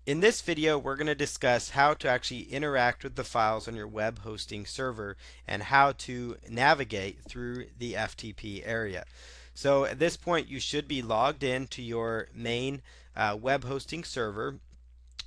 In this video, we're going to discuss how to actually interact with the files on your web hosting server and how to navigate through the FTP area. So at this point, you should be logged in to your main web hosting server,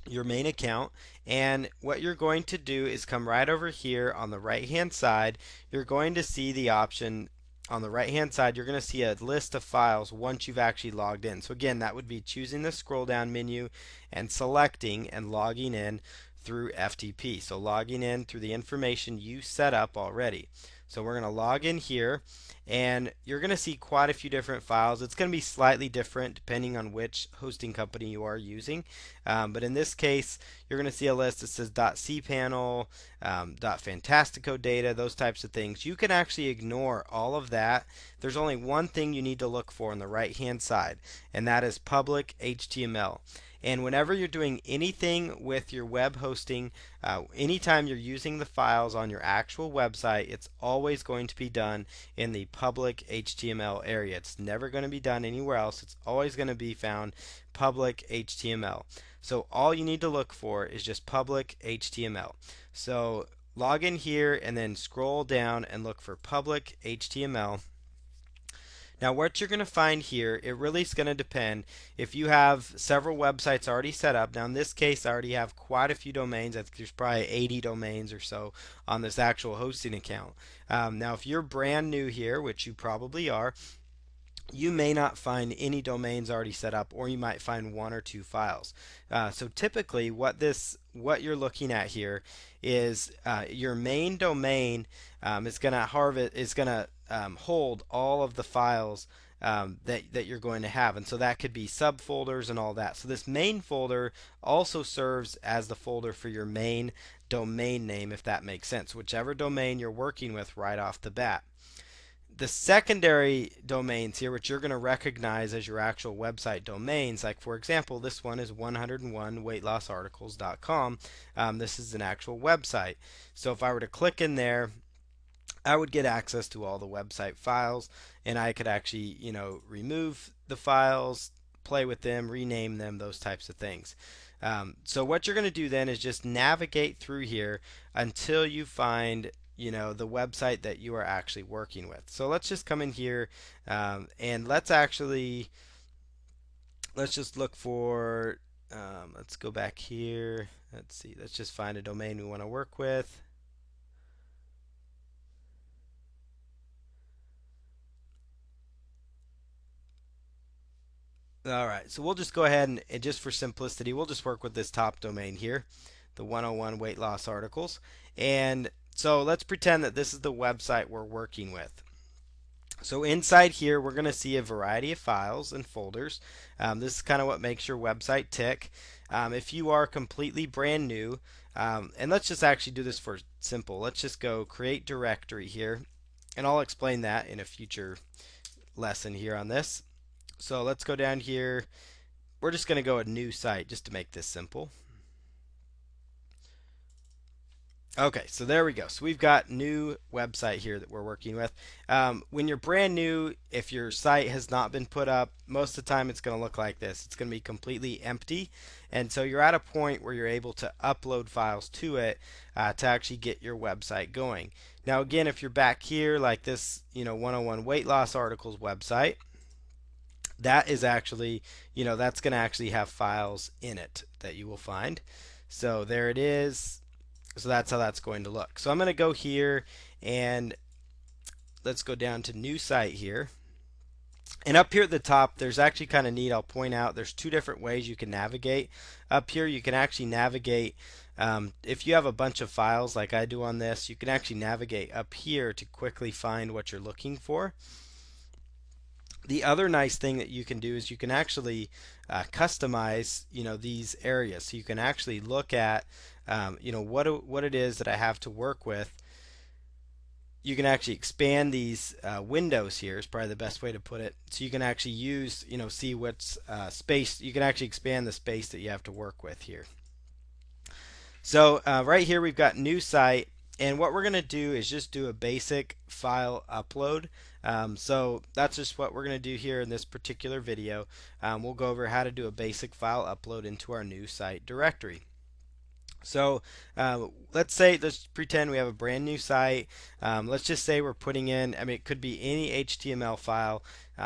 your main account, and what you're going to do is come right over here on the right hand side. You're going to see the option on the right hand side. You're going to see a list of files once you've actually logged in. So again, that would be choosing the scroll down menu and selecting and logging in through FTP. So logging in through the information you set up already. So we're going to log in here, and you're going to see quite a few different files. It's going to be slightly different depending on which hosting company you are using. But in this case, you're going to see a list that says .cpanel, .fantastico data, those types of things. You can actually ignore all of that. There's only one thing you need to look for on the right hand side, and that is public HTML. And whenever you're doing anything with your web hosting, anytime you're using the files on your actual website, it's always going to be done in the public HTML area. It's never going to be done anywhere else. It's always going to be found public HTML. So all you need to look for is just public HTML. So log in here and then scroll down and look for public HTML. Now what you're going to find here, it really is going to depend if you have several websites already set up. Now in this case I already have quite a few domains. I think there's probably 80 domains or so on this actual hosting account. Now if you're brand new here, which you probably are, you may not find any domains already set up, or you might find one or two files. So typically what you're looking at here is your main domain is going to hold all of the files that you're going to have, and so that could be subfolders and all that. So this main folder also serves as the folder for your main domain name, if that makes sense, whichever domain you're working with right off the bat. The secondary domains here, which you're going to recognize as your actual website domains, like for example, this one is 101weightlossarticles.com. This is an actual website. So if I were to click in there, I would get access to all the website files, and I could actually, remove the files, play with them, rename them, those types of things. So what you're going to do then is just navigate through here until you find the website that you are actually working with. So let's just come in here and let's just look for let's go back here. Let's see, let's just find a domain we want to work with. Alright, so we'll just go ahead and just for simplicity, we'll just work with this top domain here, the 101 weight loss articles. And so let's pretend that this is the website we're working with. So inside here, we're going to see a variety of files and folders. This is kind of what makes your website tick. If you are completely brand new, and let's just actually do this for simple. Let's just go create directory here, and I'll explain that in a future lesson here on this. So let's go down here. We're just going to go a new site just to make this simple. Okay, so there we go. So we've got new website here that we're working with. When you're brand new, if your site has not been put up, most of the time it's going to look like this. It's going to be completely empty, and so you're at a point where you're able to upload files to it to actually get your website going. Now again, if you're back here like this, 101 weight loss articles website, that is actually, that's going to actually have files in it that you will find. So there it is. So that's how that's going to look. So I'm going to go here and let's go down to new site here. And up here at the top, there's actually kind of neat. I'll point out there's two different ways you can navigate. Up here, you can actually navigate. If you have a bunch of files like I do on this, you can actually navigate up here to quickly find what you're looking for. The other nice thing that you can do is you can actually customize, these areas. So you can actually look at, what it is that I have to work with. You can actually expand these windows here is probably the best way to put it. So you can actually use, see what's space. You can actually expand the space that you have to work with here. So right here we've got new site. And what we're going to do is just do a basic file upload. So that's just what we're going to do here in this particular video. We'll go over how to do a basic file upload into our new site directory. So let's pretend we have a brand new site. Let's just say we're putting in, I mean, it could be any HTML file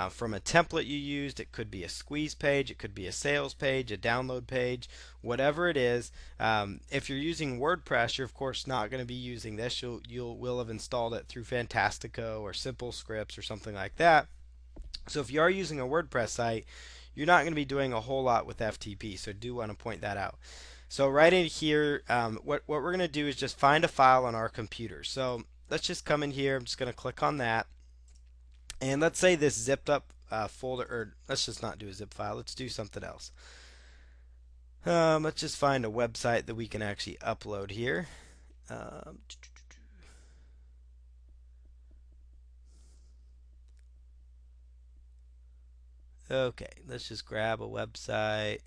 from a template you used. It could be a squeeze page. It could be a sales page, a download page, whatever it is. If you're using WordPress, you're of course not going to be using this. Will have installed it through Fantastico or Simple Scripts or something like that. So if you are using a WordPress site, you're not going to be doing a whole lot with FTP. So I do want to point that out. So right in here, what we're going to do is just find a file on our computer. So let's just come in here. I'm just going to click on that. And let's say this zipped up folder, or let's just not do a zip file. Let's do something else. Let's just find a website that we can actually upload here. Um, okay, let's just grab a website.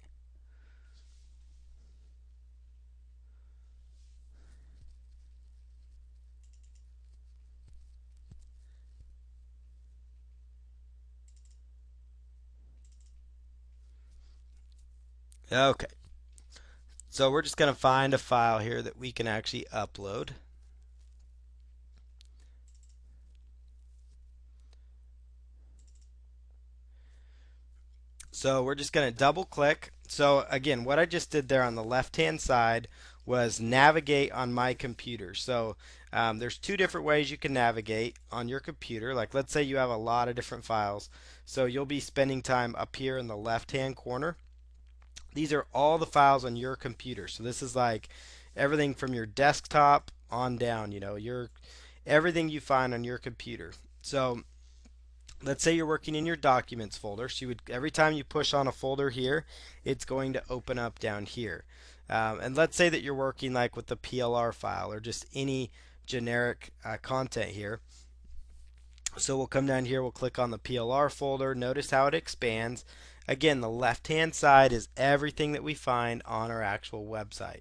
Okay, so we're just going to find a file here that we can actually upload. So we're just going to double click. So again, what I just did there on the left hand side was navigate on my computer. So there's two different ways you can navigate on your computer. Like let's say you have a lot of different files. So you'll be spending time up here in the left hand corner. These are all the files on your computer. So this is like everything from your desktop on down, your everything you find on your computer. So let's say you're working in your documents folder. So you would, every time you push on a folder here, it's going to open up down here. And let's say that you're working like with the PLR file or just any generic content here. So we'll come down here, we'll click on the PLR folder. Notice how it expands. Again, the left hand side is everything that we find on our actual website.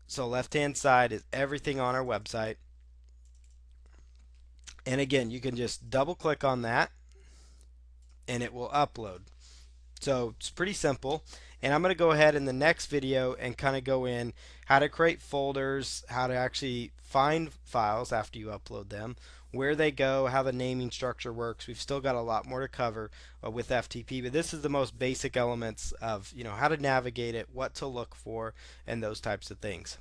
So left hand side is everything on our website. And again, you can just double click on that and it will upload. So it's pretty simple. And I'm going to go ahead in the next video and kind of go in how to create folders, how to actually find files after you upload them, where they go, how the naming structure works. We've still got a lot more to cover with FTP, but this is the most basic elements of how to navigate it, what to look for, and those types of things.